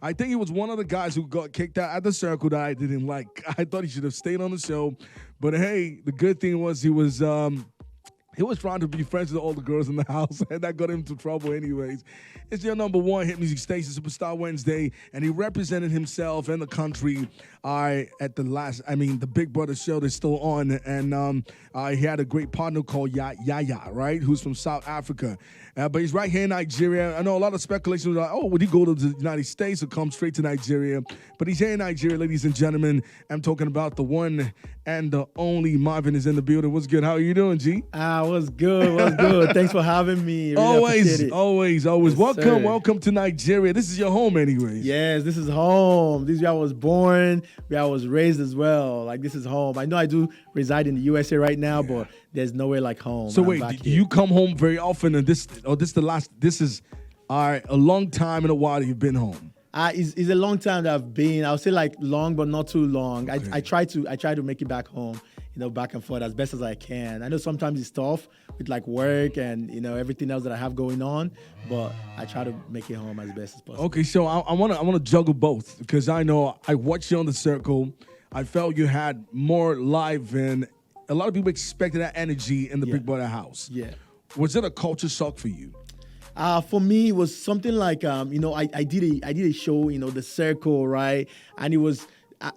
I think he was one of the guys who got kicked out at the circle that I didn't like. I thought he should have stayed on the show. But hey, the good thing was he was trying to be friends with all the girls in the house, and that got him into trouble anyways. It's your number one hit music station, Superstar Wednesday, and he represented himself and the country at the Big Brother show that's still on, and he had a great partner called Yaya, right, who's from South Africa. But he's right here in Nigeria. I know a lot of speculation was like, oh, would he go to the United States or come straight to Nigeria? But he's here in Nigeria, ladies and gentlemen. I'm talking about the one and the only Marvin is in the building. What's good? How are you doing, G? What's good? Thanks for having me. Really always. Yes, Welcome to Nigeria. This is your home anyways. Yes, this is home. This is where I was born, where I was raised as well. Like, this is home. I know I do reside in the USA right now, but there's nowhere like home. So wait, do you come home very often, and this is a long time in a while that you've been home? It's a long time that I've been. I'll say like long, but not too long. Okay. I try to make it back home, back and forth as best as I can. I know sometimes it's tough with like work and everything else that I have going on, but I try to make it home as best as possible. Okay, so I wanna juggle both, because I know I watched you on the circle. I felt you had more live, and a lot of people expected that energy in the Big Brother house. Yeah. Was it a culture shock for you? For me, it was something like, I did a show, The Circle, right? And it was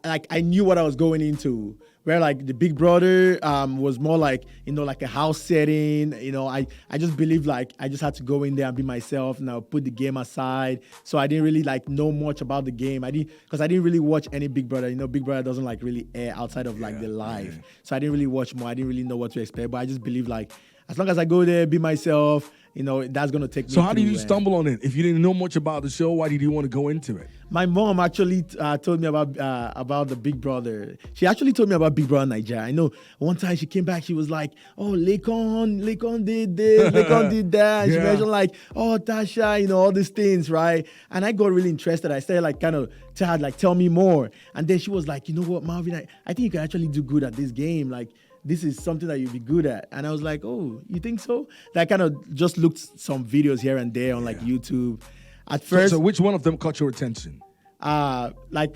like I knew what I was going into. Where like the Big Brother was more like, like a house setting. I just believed like I just had to go in there and be myself and I'll put the game aside. So I didn't really like know much about the game. Because I didn't really watch any Big Brother. Big Brother doesn't like really air outside of like the live. Yeah. So I didn't really watch more. I didn't really know what to expect. But I just believed like as long as I go there, be myself, that's going to take me. So how did you stumble on it? If you didn't know much about the show, why did you want to go into it? My mom actually told me about the Big Brother. She actually told me about Big Brother Nigeria. I know one time she came back, she was like, oh, Lekon did this, Lekon did that. And she mentioned like, oh, Tasha, all these things, right? And I got really interested. I started like kind of tell me more. And then she was like, you know what, Marvin, I think you can actually do good at this game. Like, this is something that you'll be good at. And I was like, oh, you think so? I kind of just looked some videos here and there on like YouTube. At first, so which one of them caught your attention? Like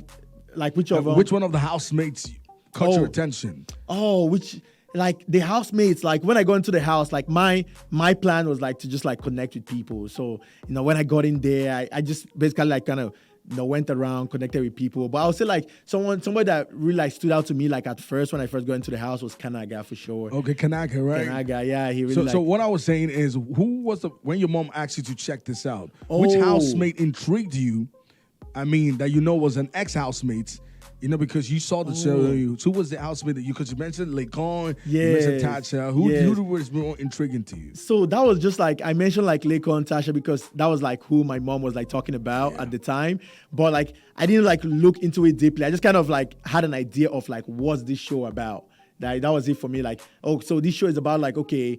which of them? Which one of the housemates caught your attention? Oh, which like the housemates? Like when I got into the house, like my plan was like to just like connect with people. So when I got in there, I just basically like kind of went around, connected with people. But I would say like somebody that really like stood out to me like at first when I first got into the house was Kanaga for sure. Okay, Kanaga, right? Kanaga, yeah, he really. So what I was saying is, who was when your mom asked you to check this out? Which housemate intrigued you? I mean, that was an ex-housemate. Because you saw the show. Who was the housemate that because you mentioned Lekon, you mentioned Tasha. Who was more intriguing to you? So that was just like, I mentioned like Lekon, Tasha, because that was like who my mom was like talking about at the time. But like, I didn't like look into it deeply. I just kind of like had an idea of like, what's this show about? That was it for me. Like, oh, so this show is about like, okay,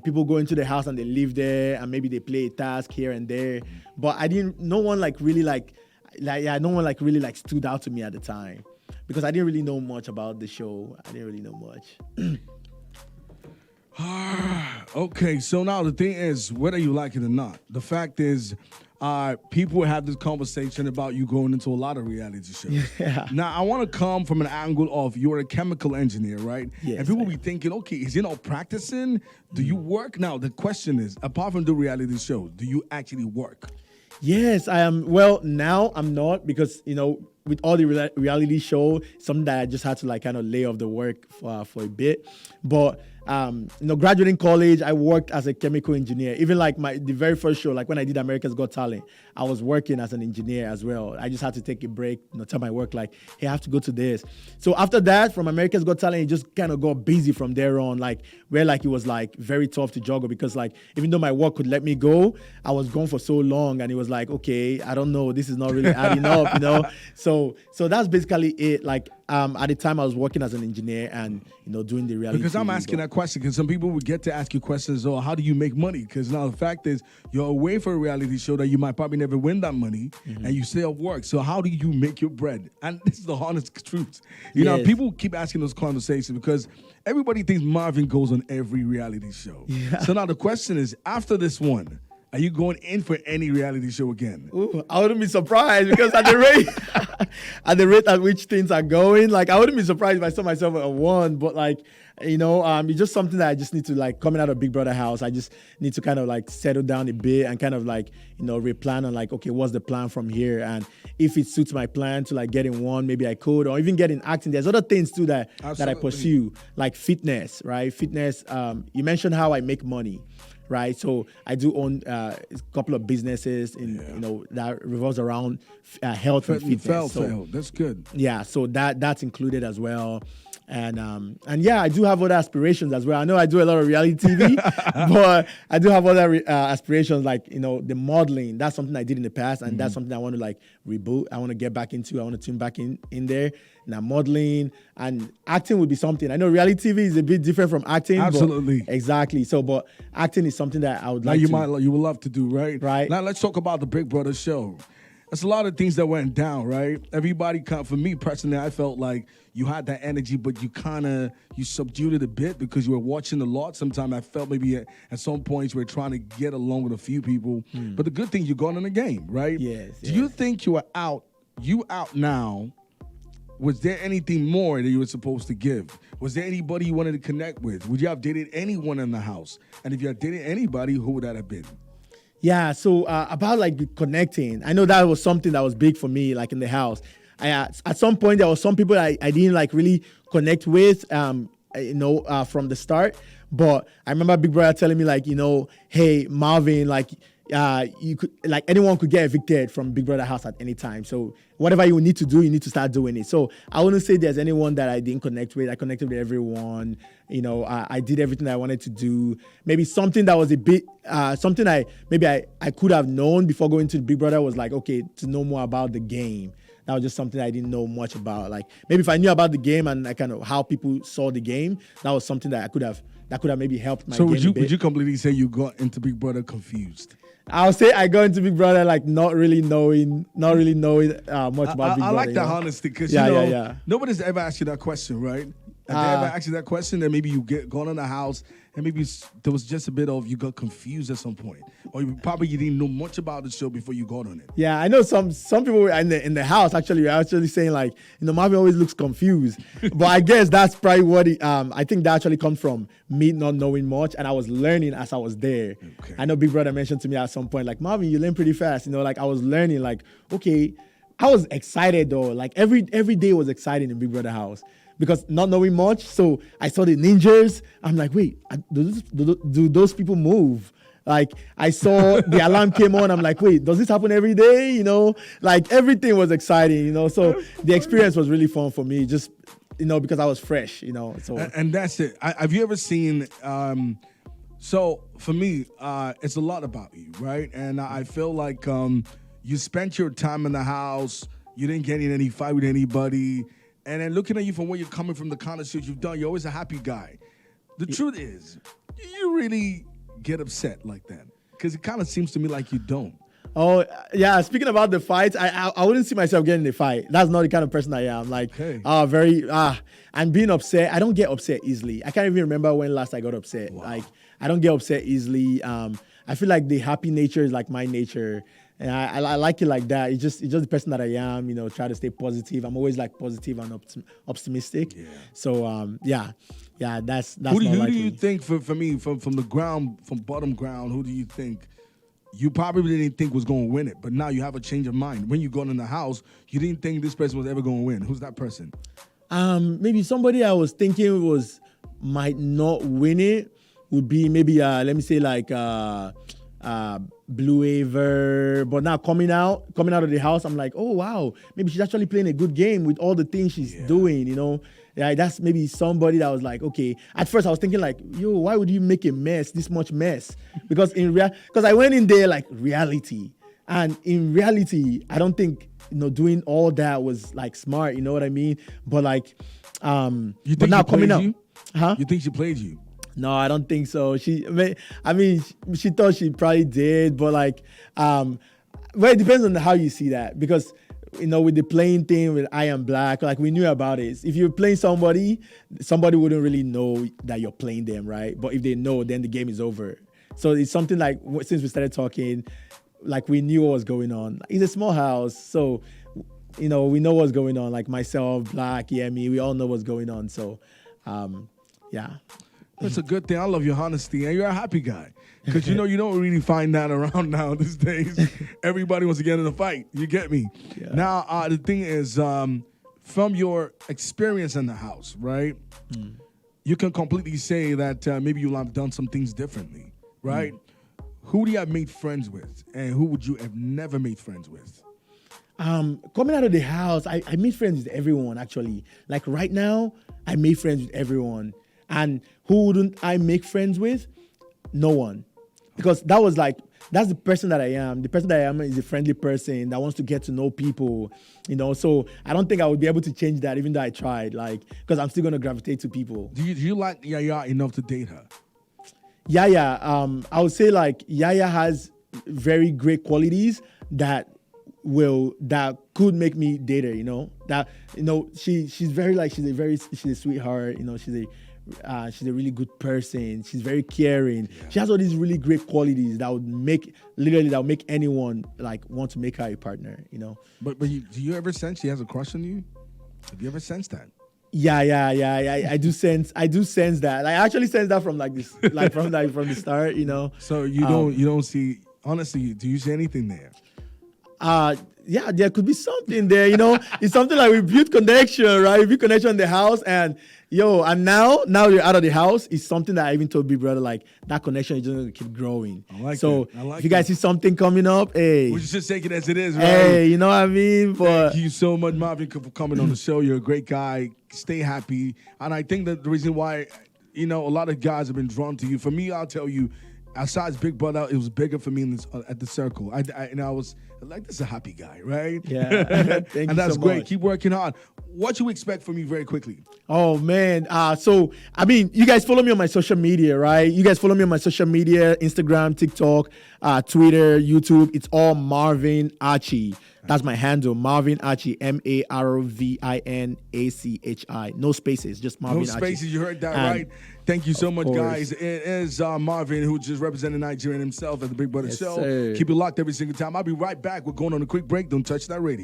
people go into the house and they live there and maybe they play a task here and there. But no one really like stood out to me at the time because I didn't really know much about the show. I didn't really know much. Okay, so now the thing is, whether you like it or not, the fact is, people have this conversation about you going into a lot of reality shows. Yeah. Now, I want to come from an angle of you're a chemical engineer, right? Yes, and people be thinking, okay, is he not practicing? Do you work? Now, the question is, apart from the reality shows, do you actually work? Yes, I am. Well, now I'm not because, with all the reality show, something that I just had to like kind of lay off the work for a bit. But graduating college, I worked as a chemical engineer. Even like the very first show, like when I did America's Got Talent, I was working as an engineer as well. I just had to take a break, tell my work like, hey, I have to go to this. So after that, from America's Got Talent, it just kind of got busy from there on, like where like it was like very tough to juggle because like even though my work could let me go, I was gone for so long and it was like, okay, I don't know, this is not really adding up, So that's basically it. Like at the time I was working as an engineer and doing the reality. Because I'm asking that question because some people would get to ask you questions, or how do you make money? Because now the fact is you're away for a reality show that you might probably never win that money, and you still work. So how do you make your bread? And this is the honest truth. You know, people keep asking those conversations because everybody thinks Marvin goes on every reality show. Yeah. So now the question is, after this one, Are you going in for any reality show again? Ooh, I wouldn't be surprised because at the rate at the rate at which things are going, like I wouldn't be surprised if I saw myself at one. But like, it's just something that I just need to like coming out of Big Brother house. I just need to kind of like settle down a bit and kind of like replan on like, okay, what's the plan from here? And if it suits my plan to like get in one, maybe I could, or even get in acting. There's other things too that I pursue, like fitness, right? Fitness. You mentioned how I make money. Right, so I do own a couple of businesses that revolves around health and fitness. So that's good. Yeah, so that's included as well. And yeah, I do have other aspirations as well. I know I do a lot of reality TV, but I do have other aspirations like the modeling. That's something I did in the past, and that's something I want to like reboot. I want to get back into. I want to tune back in there. Now modeling and acting would be something. I know reality TV is a bit different from acting. Absolutely, exactly. So, but acting is something that I would like. You would love to do, right? Right. Now let's talk about the Big Brother show. There's a lot of things that went down, right? Everybody, for me personally, I felt like you had that energy, but you subdued it a bit because you were watching a lot. Sometimes I felt maybe at some points we were trying to get along with a few people. But the good thing, you're going in the game, right? Yes. Do you think you are out? You out now? Was there anything more that you were supposed to give? Was there anybody you wanted to connect with? Would you have dated anyone in the house? And if you had dated anybody, who would that have been? Yeah, so about like connecting, I know that was something that was big for me, like in the house. At some point, there was some people I didn't like really connect with, from the start. But I remember Big Brother telling me like, hey, Marvin, like, you could like anyone could get evicted from Big Brother house at any time. So whatever you need to do, you need to start doing it. So I wouldn't say there's anyone that I didn't connect with. I connected with everyone. I did everything that I wanted to do. Maybe something that was a bit something I could have known before going to Big Brother was like, okay, to know more about the game. That was just something I didn't know much about. Like maybe if I knew about the game and like kind of how people saw the game, that was something that could have maybe helped my game. So would you completely say you got into Big Brother confused? I'll say I got into Big Brother like not really knowing much about Big Brother. I like that honesty because nobody's ever asked you that question, right? If they ever asked you that question, then maybe you get gone in the house and maybe there was just a bit of you got confused at some point, or you didn't know much about the show before you got on it. Yeah, I know some people in the house actually were actually saying like, Marvin always looks confused, but I guess that's probably what I think that actually comes from me not knowing much, and I was learning as I was there. Okay. I know Big Brother mentioned to me at some point like, Marvin, you learn pretty fast, like I was learning like, okay, I was excited though, like every day was exciting in Big Brother house. Because not knowing much, so I saw the ninjas. I'm like, wait, do those people move? Like, I saw the alarm came on. I'm like, wait, does this happen every day? Like everything was exciting, So the experience was really fun for me, just, because I was fresh, So and that's it. Have you ever seen? So for me, it's a lot about you, right? And I feel like you spent your time in the house. You didn't get in any fight with anybody. And then looking at you from where you're coming from, the kind of shit you've done, you're always a happy guy. The truth is, do you really get upset like that? Because it kind of seems to me like you don't. Oh, yeah. Speaking about the fights, I wouldn't see myself getting in a fight. That's not the kind of person I am. Like, and being upset, I don't get upset easily. I can't even remember when last I got upset. Wow. Like, I don't get upset easily. I feel like the happy nature is like my nature. And I like it like that. It's just the person that I am, try to stay positive. I'm always like positive and optimistic. Yeah. So, that's who do you think, for me, from the ground, from bottom ground, who do you think you probably didn't think was going to win it, but now you have a change of mind? When you got in the house, you didn't think this person was ever going to win. Who's that person? Maybe somebody I was thinking might not win it would be maybe, let me say like, Blue Aver, but now coming out of the house, I'm like, oh wow, maybe she's actually playing a good game with all the things she's doing, Yeah, that's maybe somebody that was like, okay. At first I was thinking like, yo, why would you make a mess, this much mess? Because because I went in there like reality, and in reality, I don't think doing all that was like smart, you know what I mean? But like, you think but now coming out, you think she played you? No, I don't think so. She thought she probably did, but like, well, it depends on how you see that. Because, with the playing thing with I Am Black, like we knew about it. If you're playing somebody wouldn't really know that you're playing them, right? But if they know, then the game is over. So it's something like since we started talking, like we knew what was going on. It's a small house, so we know what's going on. Like myself, Black, Yemi, we all know what's going on. So, yeah. That's a good thing. I love your honesty, and you're a happy guy. Because you don't really find that around now these days. Everybody wants to get in a fight. You get me? Yeah. Now, the thing is, from your experience in the house, right? You can completely say that maybe you'll have done some things differently, right? Who do you have made friends with, and who would you have never made friends with? Coming out of the house, I made friends with everyone, actually. Like right now, I made friends with everyone. And who wouldn't I make friends with? No one. Because that's the person that I am. The person that I am is a friendly person that wants to get to know people, So I don't think I would be able to change that even though I tried, because I'm still going to gravitate to people. Do you like Yaya enough to date her? Yaya, I would say Yaya has very great qualities that could make me date her, she's a sweetheart, she's a really good person. She's very caring. Yeah. She has all these really great qualities that would make anyone want to make her a partner. But do you ever sense she has a crush on you? Have you ever sensed that? Yeah. I do sense that. I actually sense that from this, from the start. So you don't see. Honestly, do you see anything there? Yeah, there could be something there. It's something like we build connection, right? We build connection in the house, and now you're out of the house. It's something that I even told Big Brother, that connection is just going to keep growing. If you guys see something coming up, hey. We should just take it as it is, right? Hey, you know what I mean? Thank you so much, Marvin, for coming on the show. You're a great guy. Stay happy. And I think that the reason why, a lot of guys have been drawn to you. For me, I'll tell you, besides Big Brother, it was bigger for me at the circle. I was like, this is a happy guy, right? Yeah. Thank you. And that's so great. much. Keep working hard. What you expect from me very quickly? Oh, man. You guys follow me on my social media, right? You guys follow me on my social media, Instagram, TikTok, Twitter, YouTube. It's all Marvin Archie. That's my handle, Marvin Archie, MarvinAchi. No spaces, just Marvin Archie. No spaces, you heard that right. Thank you so much, guys. It is Marvin, who just represented Nigerian himself at the Big Brother Show. Sir. Keep it locked every single time. I'll be right back. We're going on a quick break. Don't touch that radio.